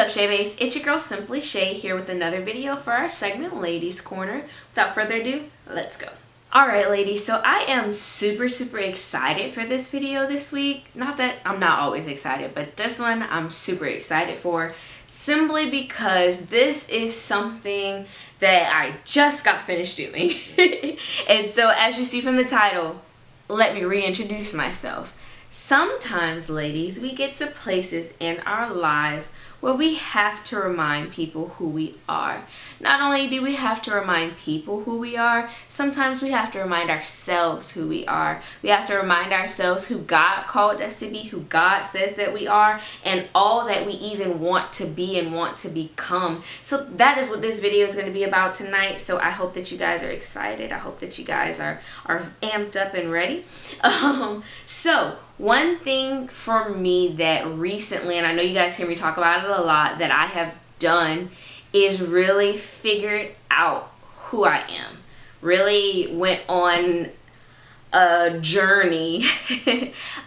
up, Shay Base? It's your girl Simply Shay here with another video for our segment Ladies Corner. Without further ado, let's go. Alright ladies, so I am super excited for this video this week. Not that I'm not always excited, but this one I'm super excited for, simply because this is something that I just got finished doing. And so as you see from the title, let me reintroduce myself. Sometimes, ladies, we get to places in our lives where we have to remind people who we are. Not only do we have to remind people who we are, sometimes we have to remind ourselves who we are. We have to remind ourselves who God called us to be, who God says that we are, and all that we even want to be and want to become. So that is what this video is going to be about tonight. So I hope that you guys are excited. I hope that you guys are amped up and ready. So one thing for me that recently, and I know you guys hear me talk about it a lot, that I have done is really figured out who I am. Really went on a journey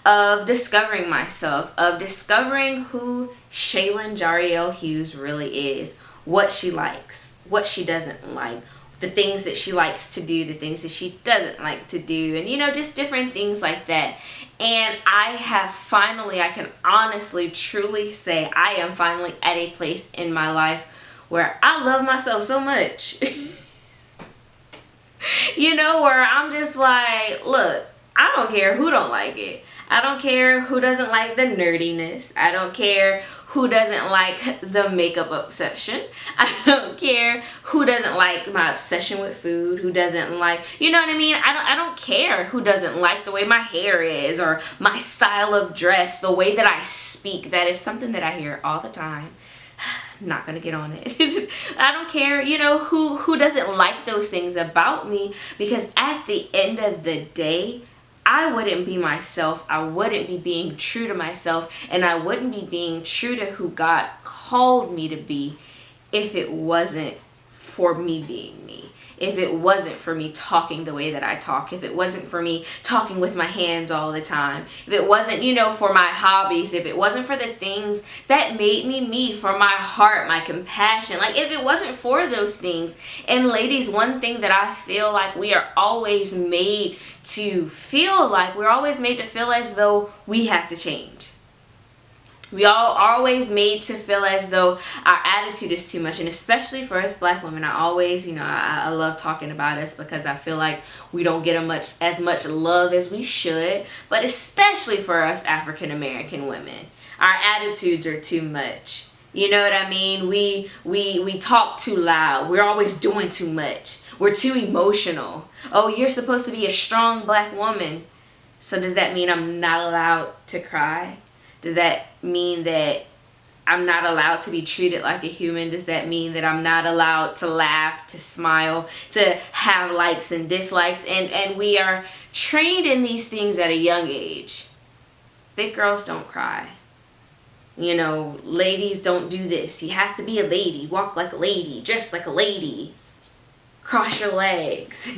of discovering myself, of discovering who Shaylon Hughs really is, what she likes, what she doesn't like, the things that she likes to do, the things that she doesn't like to do, and just different things like that. And I have finally, I can honestly, truly say, I am finally at a place in my life where I love myself so much. Where I'm just like, look, I don't care who don't like it. I don't care who doesn't like the nerdiness. I don't care who doesn't like the makeup obsession. I don't care who doesn't like my obsession with food, who doesn't like, you know what I mean? I don't care who doesn't like the way my hair is or my style of dress, the way that I speak. That is something that I hear all the time. Not gonna get on it. I don't care, who doesn't like those things about me, because at the end of the day, I wouldn't be myself, I wouldn't be being true to myself, and I wouldn't be being true to who God called me to be if it wasn't for me being me. If it wasn't for me talking the way that I talk, if it wasn't for me talking with my hands all the time, if it wasn't, for my hobbies, if it wasn't for the things that made me me, for my heart, my compassion, like if it wasn't for those things. And ladies, one thing that I feel like we are always made to feel like, we're always made to feel as though we have to change. We all are always made to feel as though our attitude is too much, and especially for us black women. I always, I love talking about us because I feel like we don't get as much love as we should, but especially for us African American women, our attitudes are too much. You know what I mean? We talk too loud. We're always doing too much. We're too emotional. Oh, you're supposed to be a strong black woman. So does that mean I'm not allowed to cry? Does that mean that I'm not allowed to be treated like a human? Does that mean that I'm not allowed to laugh, to smile, to have likes and dislikes? And we are trained in these things at a young age. Big girls don't cry. Ladies don't do this. You have to be a lady, walk like a lady, dress like a lady, cross your legs.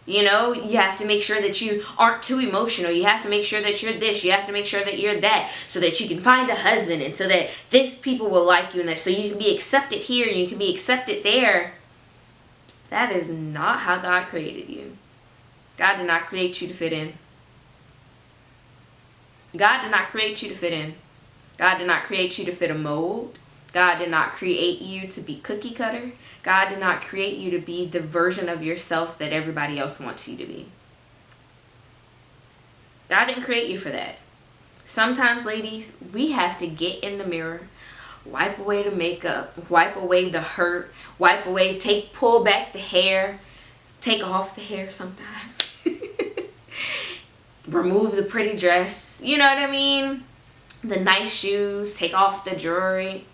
You have to make sure that you aren't too emotional. You have to make sure that you're this. You have to make sure that you're that, so that you can find a husband, and so that this people will like you, and that so you can be accepted here and you can be accepted there. That is not how God created you. God did not create you to fit in. God did not create you to fit in. God did not create you to fit a mold. God did not create you to be cookie cutter. God did not create you to be the version of yourself that everybody else wants you to be. God didn't create you for that. Sometimes, ladies, we have to get in the mirror, wipe away the makeup, wipe away the hurt, wipe away, pull back the hair, take off the hair sometimes. Remove the pretty dress, you know what I mean? The nice shoes, take off the jewelry,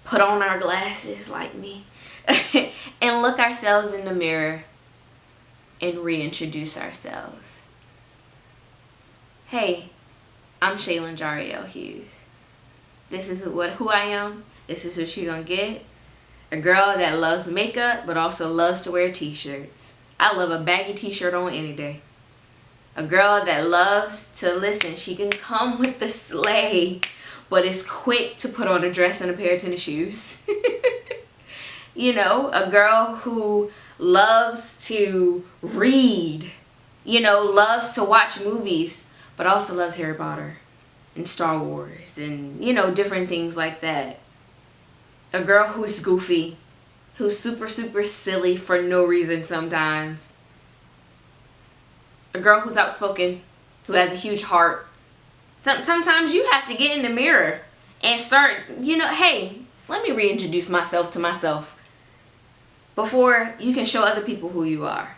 put on our glasses like me, and look ourselves in the mirror and reintroduce ourselves. Hey, I'm Shaylon Hughs. This is who I am. This is what you're gonna get. A girl that loves makeup but also loves to wear t-shirts. I love a baggy t-shirt on any day. A girl that loves to listen. She can come with the sleigh, but is quick to put on a dress and a pair of tennis shoes. You know, a girl who loves to read, you know, loves to watch movies, but also loves Harry Potter and Star Wars and, you know, different things like that. A girl who's goofy, who's super, super silly for no reason sometimes. A girl who's outspoken, who has a huge heart. Sometimes you have to get in the mirror and start, you know, hey, let me reintroduce myself to myself before you can show other people who you are.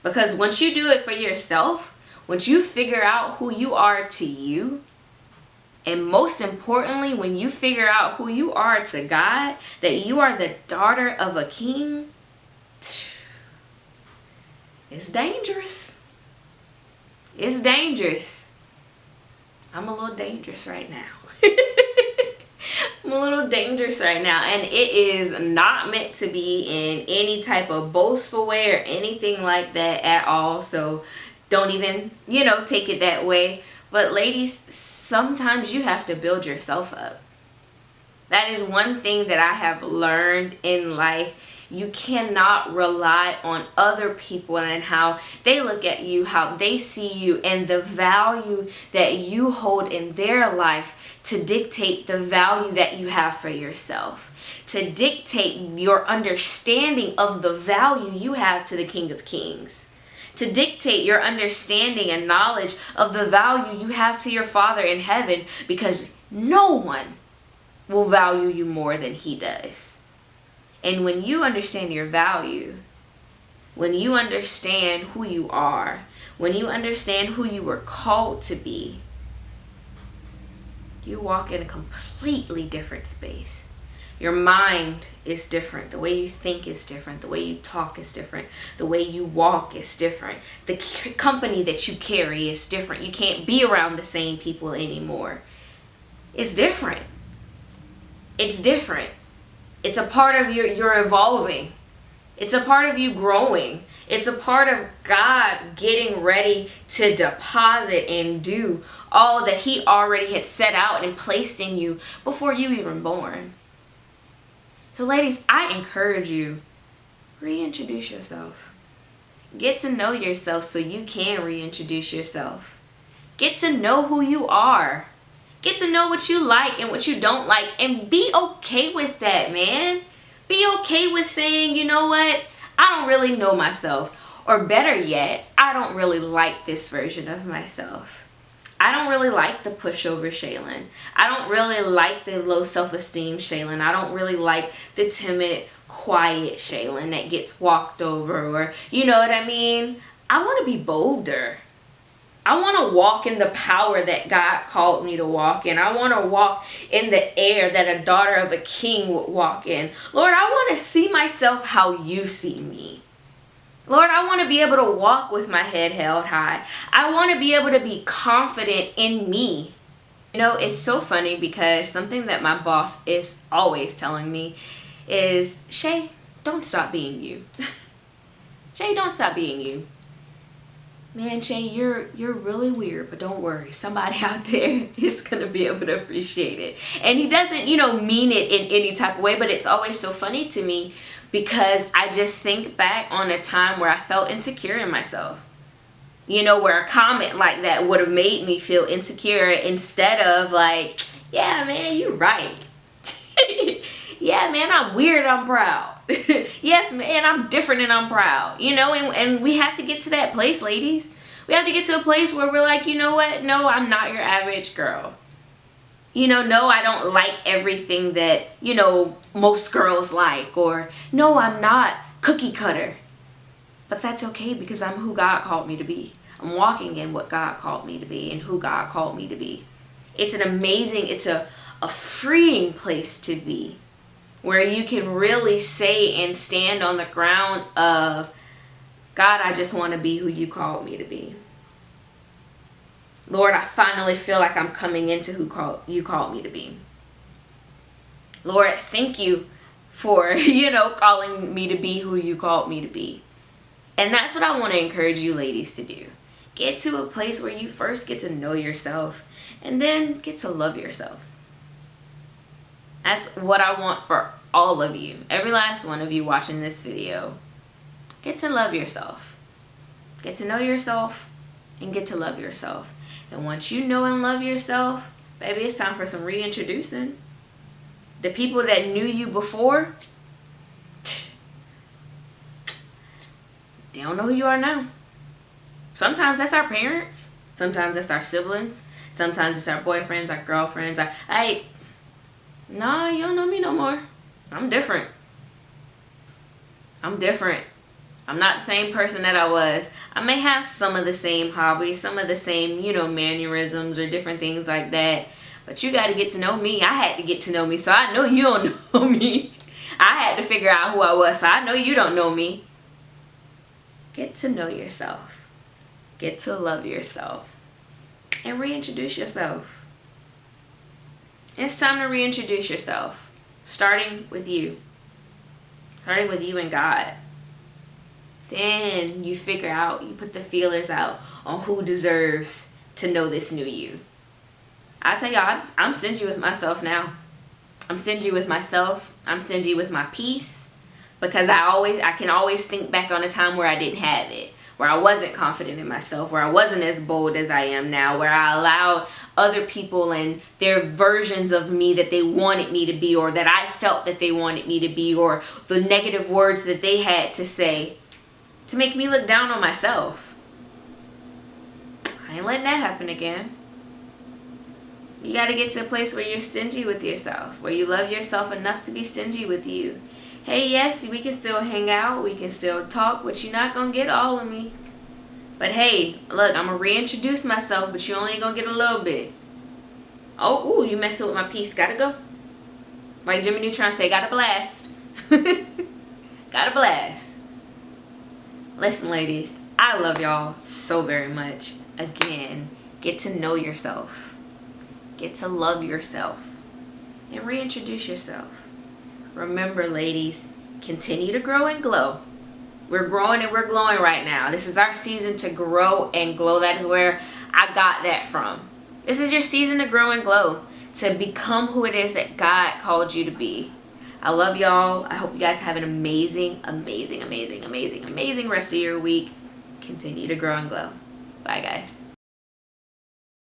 Because once you do it for yourself, once you figure out who you are to you, and most importantly, when you figure out who you are to God, that you are the daughter of a king, it's dangerous. It's dangerous. I'm a little dangerous right now. I'm a little dangerous right now, and it is not meant to be in any type of boastful way or anything like that at all. So don't even, you know, take it that way. But ladies, sometimes you have to build yourself up. That is one thing that I have learned in life. You cannot rely on other people and how they look at you, how they see you, and the value that you hold in their life to dictate the value that you have for yourself, to dictate your understanding of the value you have to the King of Kings, to dictate your understanding and knowledge of the value you have to your Father in heaven, because no one will value you more than He does. And when you understand your value, when you understand who you are, when you understand who you were called to be, you walk in a completely different space. Your mind is different. The way you think is different. The way you talk is different. The way you walk is different. The company that you carry is different. You can't be around the same people anymore. It's different. It's different. It's a part of your evolving. It's a part of you growing. It's a part of God getting ready to deposit and do all that He already had set out and placed in you before you even born. So ladies, I encourage you, reintroduce yourself. Get to know yourself so you can reintroduce yourself. Get to know who you are. Get to know what you like and what you don't like, and be okay with that, man. Be okay with saying, you know what, I don't really know myself. Or better yet, I don't really like this version of myself. I don't really like the pushover Shaylon. I don't really like the low self-esteem Shaylon. I don't really like the timid, quiet Shaylon that gets walked over, or you know what I mean? I want to be bolder. I want to walk in the power that God called me to walk in. I want to walk in the air that a daughter of a king would walk in. Lord, I want to see myself how you see me. Lord, I want to be able to walk with my head held high. I want to be able to be confident in me. You know, it's so funny because something that my boss is always telling me is, Shay, don't stop being you. Shay, don't stop being you. Man, Shay, you're really weird, but don't worry. Somebody out there is going to be able to appreciate it. And he doesn't, you know, mean it in any type of way, but it's always so funny to me because I just think back on a time where I felt insecure in myself. You know, where a comment like that would have made me feel insecure instead of like, yeah, man, you're right. Yeah, man, I'm weird, I'm proud. Yes, man, I'm different and I'm proud. You know, and we have to get to that place, ladies. We have to get to a place where we're like, you know what? No, I'm not your average girl. You know, no, I don't like everything that, you know, most girls like. Or, no, I'm not cookie cutter. But that's okay because I'm who God called me to be. I'm walking in what God called me to be and who God called me to be. It's an amazing, it's a freeing place to be, where you can really say and stand on the ground of, God, I just want to be who you called me to be. Lord, I finally feel like I'm coming into who you called me to be. Lord, thank you for, you know, calling me to be who you called me to be. And that's what I want to encourage you ladies to do. Get to a place where you first get to know yourself and then get to love yourself. That's what I want for all of you. Every last one of you watching this video. Get to love yourself. Get to know yourself and get to love yourself. And once you know and love yourself, baby, it's time for some reintroducing. The people that knew you before, they don't know who you are now. Sometimes that's our parents. Sometimes that's our siblings. Sometimes it's our boyfriends, our girlfriends. Nah, you don't know me no more. I'm different. I'm different. I'm not the same person that I was. I may have some of the same hobbies, some of the same, mannerisms or different things like that. But you got to get to know me. I had to get to know me, so I know you don't know me. I had to figure out who I was, so I know you don't know me. Get to know yourself. Get to love yourself. And reintroduce yourself. It's time to reintroduce yourself. Starting with you. Starting with you and God. Then you figure out, you put the feelers out on who deserves to know this new you. I tell y'all, I'm stingy with myself now. I'm stingy with myself. I'm stingy with my peace. Because I can always think back on a time where I didn't have it. Where I wasn't confident in myself. Where I wasn't as bold as I am now. Where I allowed other people and their versions of me that they wanted me to be, or that I felt that they wanted me to be, or the negative words that they had to say to make me look down on myself. I ain't letting that happen again. You got to get to a place where you're stingy with yourself, where you love yourself enough to be stingy with you. Hey, yes, we can still hang out, we can still talk, but you're not going to get all of me. But hey, look, I'm going to reintroduce myself, but you only going to get a little bit. Oh, ooh, you messing with my peace. Gotta go. Like Jimmy Neutron say, gotta blast. Gotta blast. Listen, ladies, I love y'all so very much. Again, get to know yourself. Get to love yourself. And reintroduce yourself. Remember, ladies, continue to grow and glow. We're growing and we're glowing right now. This is our season to grow and glow. That is where I got that from. This is your season to grow and glow. To become who it is that God called you to be. I love y'all. I hope you guys have an amazing, amazing, amazing, amazing, amazing rest of your week. Continue to grow and glow. Bye, guys.